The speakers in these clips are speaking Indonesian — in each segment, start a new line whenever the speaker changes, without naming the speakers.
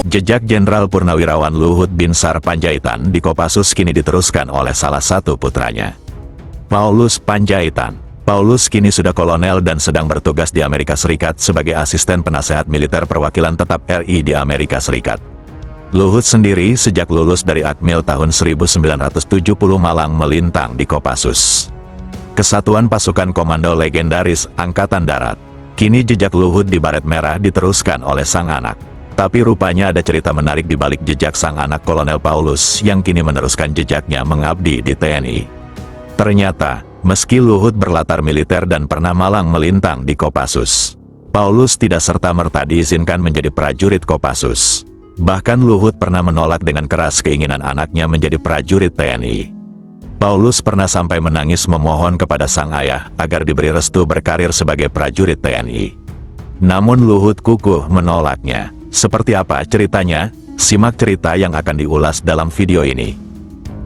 Jejak Jenderal Purnawirawan Luhut Binsar Panjaitan di Kopassus kini diteruskan oleh salah satu putranya, Paulus Panjaitan. Paulus kini sudah kolonel dan sedang bertugas di Amerika Serikat sebagai asisten penasehat militer perwakilan tetap RI di Amerika Serikat. Luhut sendiri sejak lulus dari Akmil tahun 1970 Malang melintang di Kopassus, Kesatuan Pasukan Komando Legendaris Angkatan Darat. Kini jejak Luhut di Baret Merah diteruskan oleh sang anak. Tapi rupanya ada cerita menarik di balik jejak sang anak Kolonel Paulus yang kini meneruskan jejaknya mengabdi di TNI. Ternyata, meski Luhut berlatar militer dan pernah malang melintang di Kopassus, Paulus tidak serta-merta diizinkan menjadi prajurit Kopassus. Bahkan Luhut pernah menolak dengan keras keinginan anaknya menjadi prajurit TNI. Paulus pernah sampai menangis memohon kepada sang ayah agar diberi restu berkarir sebagai prajurit TNI. Namun Luhut kukuh menolaknya. Seperti apa ceritanya? Simak cerita yang akan diulas dalam video ini.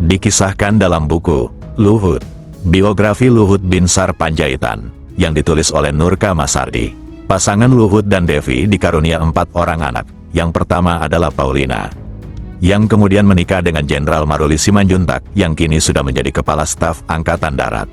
Dikisahkan dalam buku Luhut, Biografi Luhut Binsar Panjaitan, yang ditulis oleh Nurka Masardi. Pasangan Luhut dan Devi dikarunia 4 orang anak. Yang pertama adalah Paulina, yang kemudian menikah dengan Jenderal Maruli Simanjuntak, yang kini sudah menjadi Kepala Staf Angkatan Darat.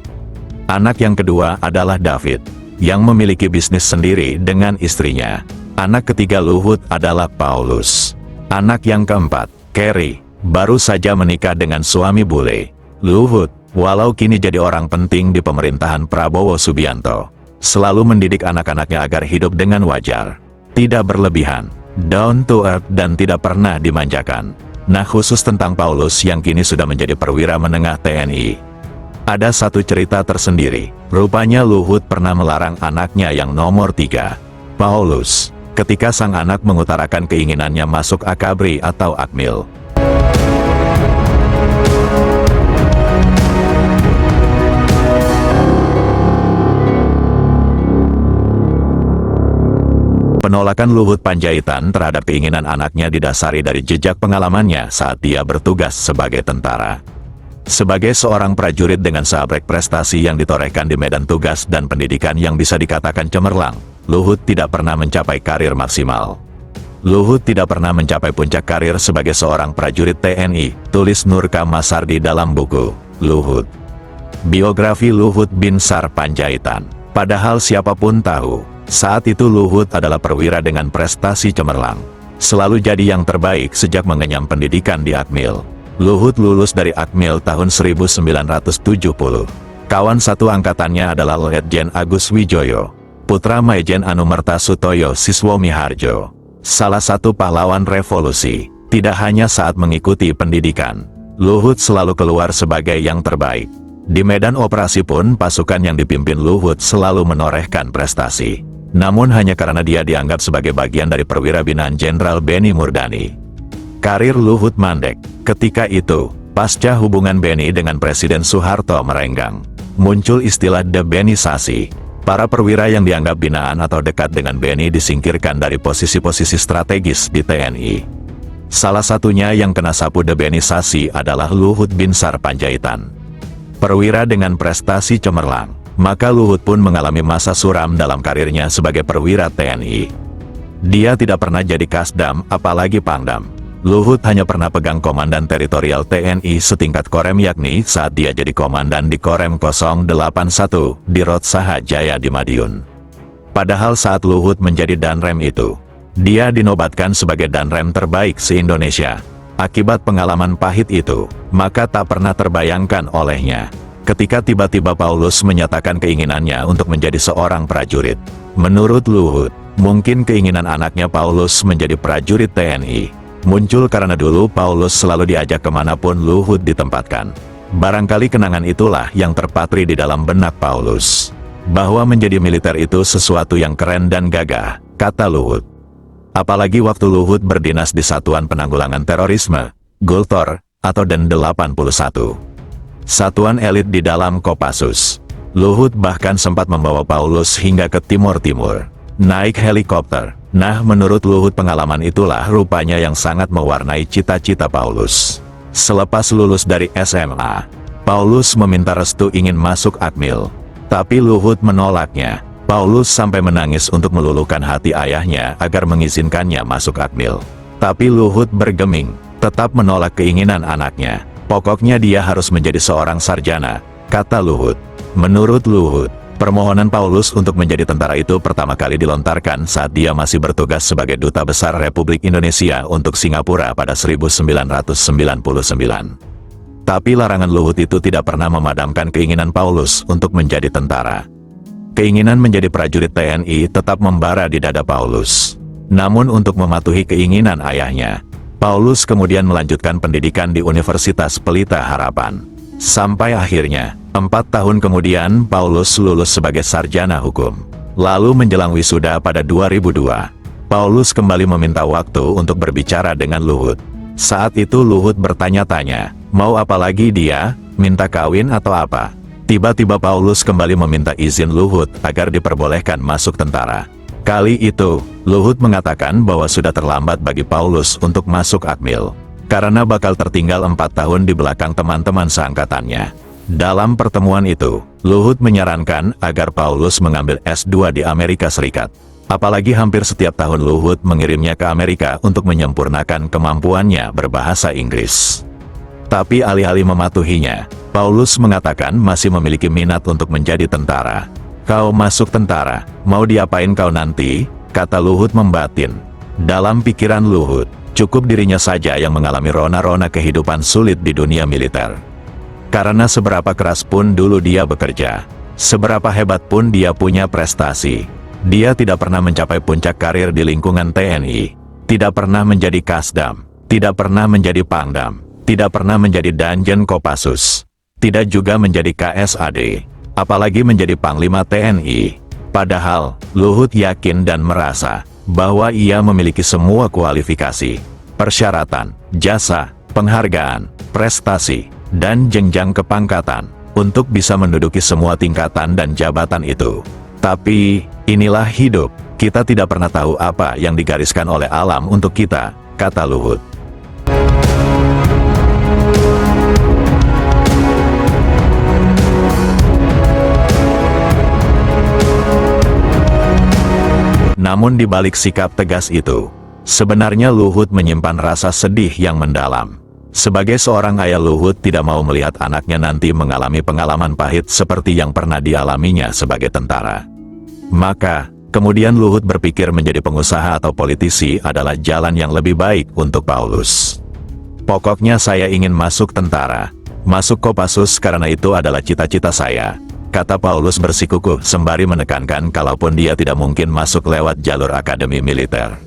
Anak yang kedua adalah David, yang memiliki bisnis sendiri dengan istrinya. Anak ketiga Luhut adalah Paulus. Anak yang keempat, Carrie, baru saja menikah dengan suami bule. Luhut, walau kini jadi orang penting di pemerintahan Prabowo Subianto, selalu mendidik anak-anaknya agar hidup dengan wajar, tidak berlebihan, down to earth dan tidak pernah dimanjakan. Nah, khusus tentang Paulus yang kini sudah menjadi perwira menengah TNI, ada satu cerita tersendiri. Rupanya Luhut pernah melarang anaknya yang nomor 3, Paulus, ketika sang anak mengutarakan keinginannya masuk Akabri atau Akmil. Penolakan Luhut Panjaitan terhadap keinginan anaknya didasari dari jejak pengalamannya saat dia bertugas sebagai tentara. Sebagai seorang prajurit dengan seabrek prestasi yang ditorehkan di medan tugas dan pendidikan yang bisa dikatakan cemerlang, Luhut tidak pernah mencapai karir maksimal. Luhut tidak pernah mencapai puncak karir sebagai seorang prajurit TNI, tulis Nurka Masardi dalam buku Luhut, Biografi Luhut Binsar Panjaitan. Padahal siapapun tahu, saat itu Luhut adalah perwira dengan prestasi cemerlang, selalu jadi yang terbaik sejak mengenyam pendidikan di Akmil. Luhut lulus dari Akmil tahun 1970. Kawan satu angkatannya adalah Letjen Agus Wijoyo, putra Maijen Anumerta Sutoyo Siswo Miharjo, salah satu pahlawan revolusi. Tidak hanya saat mengikuti pendidikan, Luhut selalu keluar sebagai yang terbaik. Di medan operasi pun pasukan yang dipimpin Luhut selalu menorehkan prestasi. Namun hanya karena dia dianggap sebagai bagian dari perwira binaan Jenderal Beni Murdani. Karir Luhut mandek. Ketika itu, pasca hubungan Beni dengan Presiden Soeharto merenggang, muncul istilah debenisasi. Para perwira yang dianggap binaan atau dekat dengan Beni disingkirkan dari posisi-posisi strategis di TNI. Salah satunya yang kena sapu debenisasi adalah Luhut Binsar Panjaitan, perwira dengan prestasi cemerlang. Maka Luhut pun mengalami masa suram dalam karirnya sebagai perwira TNI. Dia tidak pernah jadi kasdam, apalagi pangdam. Luhut hanya pernah pegang komandan teritorial TNI setingkat Korem, yakni saat dia jadi komandan di Korem 081 di Rotsaha Jaya di Madiun. Padahal saat Luhut menjadi Danrem itu, dia dinobatkan sebagai Danrem terbaik se-Indonesia. Akibat pengalaman pahit itu, maka tak pernah terbayangkan olehnya ketika tiba-tiba Paulus menyatakan keinginannya untuk menjadi seorang prajurit. Menurut Luhut, mungkin keinginan anaknya Paulus menjadi prajurit TNI muncul karena dulu Paulus selalu diajak kemanapun Luhut ditempatkan. Barangkali kenangan itulah yang terpatri di dalam benak Paulus, bahwa menjadi militer itu sesuatu yang keren dan gagah, kata Luhut. Apalagi waktu Luhut berdinas di Satuan Penanggulangan Terorisme, Gultor, atau DEN 81. Satuan elit di dalam Kopassus. Luhut bahkan sempat membawa Paulus hingga ke Timur Timur, naik helikopter. Nah, menurut Luhut pengalaman itulah rupanya yang sangat mewarnai cita-cita Paulus. Selepas lulus dari SMA, Paulus meminta restu ingin masuk Akmil. Tapi Luhut menolaknya. Paulus sampai menangis untuk meluluhkan hati ayahnya agar mengizinkannya masuk Akmil. Tapi Luhut bergeming, tetap menolak keinginan anaknya. Pokoknya dia harus menjadi seorang sarjana, kata Luhut. Menurut Luhut, permohonan Paulus untuk menjadi tentara itu pertama kali dilontarkan saat dia masih bertugas sebagai Duta Besar Republik Indonesia untuk Singapura pada 1999. Tapi larangan Luhut itu tidak pernah memadamkan keinginan Paulus untuk menjadi tentara. Keinginan menjadi prajurit TNI tetap membara di dada Paulus. Namun untuk mematuhi keinginan ayahnya, Paulus kemudian melanjutkan pendidikan di Universitas Pelita Harapan. Sampai akhirnya, 4 tahun kemudian Paulus lulus sebagai sarjana hukum. Lalu menjelang wisuda pada 2002, Paulus kembali meminta waktu untuk berbicara dengan Luhut. Saat itu Luhut bertanya-tanya, mau apa lagi dia, minta kawin atau apa? Tiba-tiba Paulus kembali meminta izin Luhut agar diperbolehkan masuk tentara. Kali itu, Luhut mengatakan bahwa sudah terlambat bagi Paulus untuk masuk Akmil, karena bakal tertinggal 4 tahun di belakang teman-teman seangkatannya. Dalam pertemuan itu, Luhut menyarankan agar Paulus mengambil S2 di Amerika Serikat. Apalagi hampir setiap tahun Luhut mengirimnya ke Amerika untuk menyempurnakan kemampuannya berbahasa Inggris. Tapi alih-alih mematuhinya, Paulus mengatakan masih memiliki minat untuk menjadi tentara. Kau masuk tentara, mau diapain kau nanti? Kata Luhut membatin. Dalam pikiran Luhut, cukup dirinya saja yang mengalami rona-rona kehidupan sulit di dunia militer. Karena seberapa keras pun dulu dia bekerja, seberapa hebat pun dia punya prestasi, dia tidak pernah mencapai puncak karir di lingkungan TNI, tidak pernah menjadi Kasdam, tidak pernah menjadi Pangdam, tidak pernah menjadi Danjen Kopassus, tidak juga menjadi KSAD. Apalagi menjadi Panglima TNI. Padahal, Luhut yakin dan merasa bahwa ia memiliki semua kualifikasi, persyaratan, jasa, penghargaan, prestasi, dan jenjang kepangkatan untuk bisa menduduki semua tingkatan dan jabatan itu. Tapi, inilah hidup, kita tidak pernah tahu apa yang digariskan oleh alam untuk kita, kata Luhut. Namun di balik sikap tegas itu, sebenarnya Luhut menyimpan rasa sedih yang mendalam. Sebagai seorang ayah, Luhut tidak mau melihat anaknya nanti mengalami pengalaman pahit seperti yang pernah dialaminya sebagai tentara. Maka, kemudian Luhut berpikir menjadi pengusaha atau politisi adalah jalan yang lebih baik untuk Paulus. Pokoknya saya ingin masuk tentara, masuk Kopassus karena itu adalah cita-cita saya, kata Paulus bersikukuh sembari menekankan kalaupun dia tidak mungkin masuk lewat jalur akademi militer.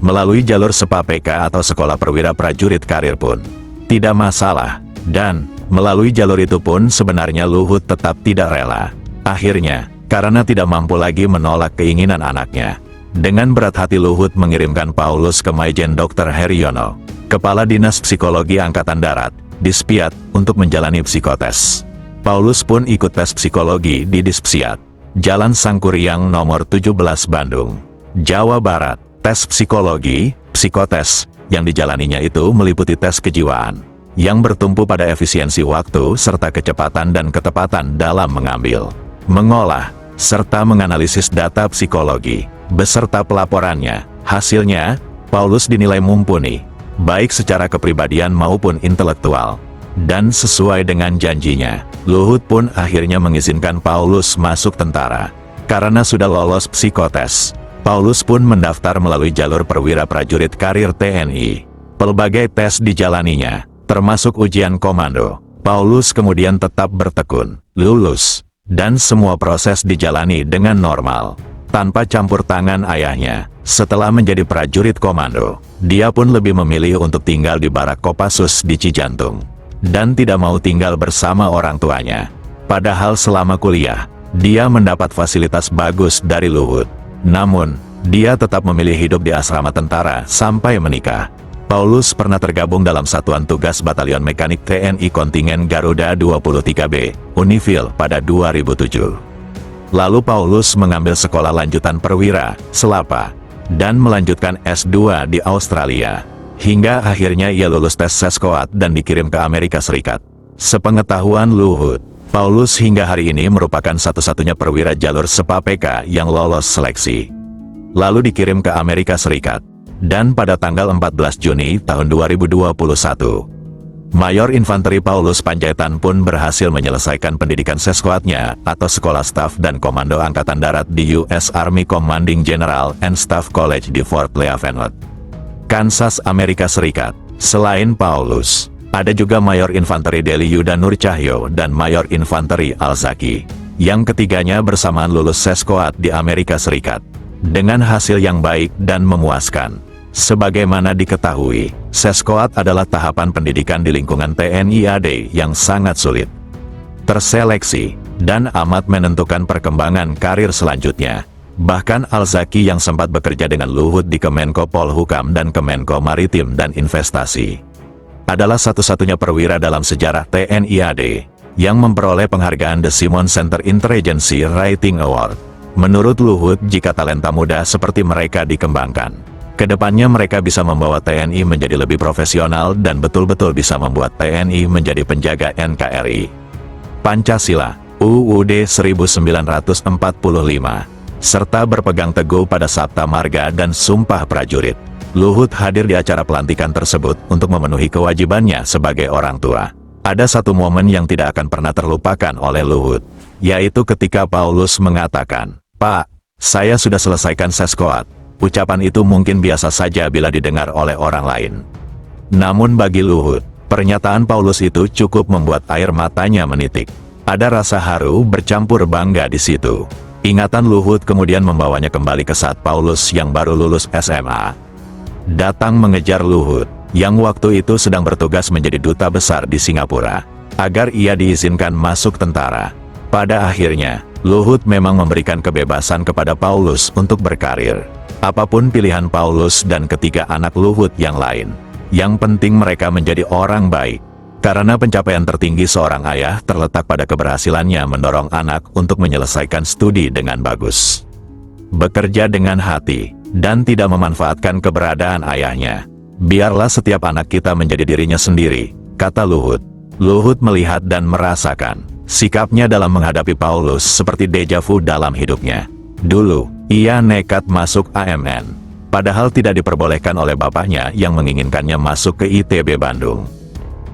Melalui jalur SEPA-PK atau Sekolah Perwira Prajurit Karir pun tidak masalah, dan melalui jalur itu pun sebenarnya Luhut tetap tidak rela. Akhirnya, karena tidak mampu lagi menolak keinginan anaknya, dengan berat hati Luhut mengirimkan Paulus ke Maijen Dr. Heriono, Kepala Dinas Psikologi Angkatan Darat, Dispiat, untuk menjalani psikotes. Paulus pun ikut tes psikologi di Dispsiat, Jalan Sangkuriang nomor 17 Bandung, Jawa Barat. Tes psikologi, psikotes, yang dijalaninya itu meliputi tes kejiwaan, yang bertumpu pada efisiensi waktu serta kecepatan dan ketepatan dalam mengambil, mengolah, serta menganalisis data psikologi, beserta pelaporannya. Hasilnya, Paulus dinilai mumpuni, baik secara kepribadian maupun intelektual. Dan sesuai dengan janjinya, Luhut pun akhirnya mengizinkan Paulus masuk tentara. Karena sudah lolos psikotes, Paulus pun mendaftar melalui jalur perwira prajurit karir TNI. Pelbagai tes dijalaninya, termasuk ujian komando. Paulus kemudian tetap bertekun, lulus, dan semua proses dijalani dengan normal, tanpa campur tangan ayahnya. Setelah menjadi prajurit komando, dia pun lebih memilih untuk tinggal di barak Kopassus di Cijantung, dan tidak mau tinggal bersama orang tuanya. Padahal selama kuliah, dia mendapat fasilitas bagus dari Luhut. Namun, dia tetap memilih hidup di asrama tentara sampai menikah. Paulus pernah tergabung dalam Satuan Tugas Batalion Mekanik TNI Kontingen Garuda 23B, Unifil pada 2007. Lalu Paulus mengambil sekolah lanjutan perwira, SELAPA, dan melanjutkan S2 di Australia. Hingga akhirnya ia lulus tes Seskoat dan dikirim ke Amerika Serikat. Sepengetahuan Luhut, Paulus hingga hari ini merupakan satu-satunya perwira jalur Sepa PK yang lolos seleksi. Lalu dikirim ke Amerika Serikat. Dan pada tanggal 14 Juni tahun 2021, Mayor Infanteri Paulus Panjaitan pun berhasil menyelesaikan pendidikan seskoatnya atau Sekolah Staf dan Komando Angkatan Darat di US Army Commanding General and Staff College di Fort Leavenworth, Kansas, Amerika Serikat. Selain Paulus, ada juga Mayor Infanteri Deli Yuda Nur Cahyo dan Mayor Infanteri Al-Zaki, yang ketiganya bersamaan lulus seskoat di Amerika Serikat, dengan hasil yang baik dan memuaskan. Sebagaimana diketahui, seskoat adalah tahapan pendidikan di lingkungan TNI AD yang sangat sulit, terseleksi, dan amat menentukan perkembangan karir selanjutnya. Bahkan Al-Zaki yang sempat bekerja dengan Luhut di Kemenko Polhukam dan Kemenko Maritim dan Investasi, adalah satu-satunya perwira dalam sejarah TNI AD yang memperoleh penghargaan The Simon Center Interagency Rating Award. Menurut Luhut, jika talenta muda seperti mereka dikembangkan, kedepannya mereka bisa membawa TNI menjadi lebih profesional dan betul-betul bisa membuat TNI menjadi penjaga NKRI. Pancasila, UUD 1945, serta berpegang teguh pada Sabta Marga dan Sumpah Prajurit. Luhut hadir di acara pelantikan tersebut untuk memenuhi kewajibannya sebagai orang tua. Ada satu momen yang tidak akan pernah terlupakan oleh Luhut, yaitu ketika Paulus mengatakan, "Pak, saya sudah selesaikan seskoat." Ucapan itu mungkin biasa saja bila didengar oleh orang lain. Namun bagi Luhut, pernyataan Paulus itu cukup membuat air matanya menitik. Ada rasa haru bercampur bangga di situ. Ingatan Luhut kemudian membawanya kembali ke saat Paulus yang baru lulus SMA datang mengejar Luhut, yang waktu itu sedang bertugas menjadi duta besar di Singapura, agar ia diizinkan masuk tentara. Pada akhirnya, Luhut memang memberikan kebebasan kepada Paulus untuk berkarir. Apapun pilihan Paulus dan ketiga anak Luhut yang lain, yang penting mereka menjadi orang baik. Karena pencapaian tertinggi seorang ayah terletak pada keberhasilannya mendorong anak untuk menyelesaikan studi dengan bagus, bekerja dengan hati, dan tidak memanfaatkan keberadaan ayahnya. Biarlah setiap anak kita menjadi dirinya sendiri, kata Luhut. Luhut melihat dan merasakan sikapnya dalam menghadapi Paulus seperti deja vu dalam hidupnya. Dulu, ia nekat masuk AMN, padahal tidak diperbolehkan oleh bapaknya yang menginginkannya masuk ke ITB Bandung.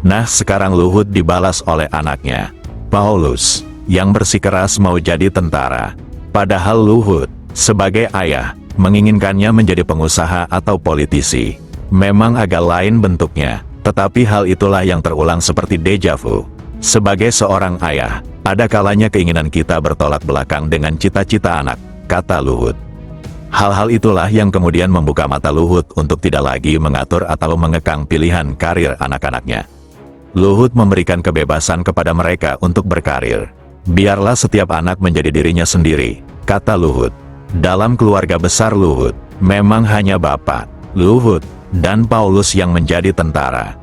Nah, sekarang Luhut dibalas oleh anaknya, Paulus, yang bersikeras mau jadi tentara. Padahal Luhut, sebagai ayah, menginginkannya menjadi pengusaha atau politisi. Memang agak lain bentuknya, tetapi hal itulah yang terulang seperti deja vu. Sebagai seorang ayah, ada kalanya keinginan kita bertolak belakang dengan cita-cita anak, kata Luhut. Hal-hal itulah yang kemudian membuka mata Luhut untuk tidak lagi mengatur atau mengekang pilihan karir anak-anaknya. Luhut memberikan kebebasan kepada mereka untuk berkarir. Biarlah setiap anak menjadi dirinya sendiri, kata Luhut. Dalam keluarga besar Luhut, memang hanya bapak, Luhut, dan Paulus yang menjadi tentara.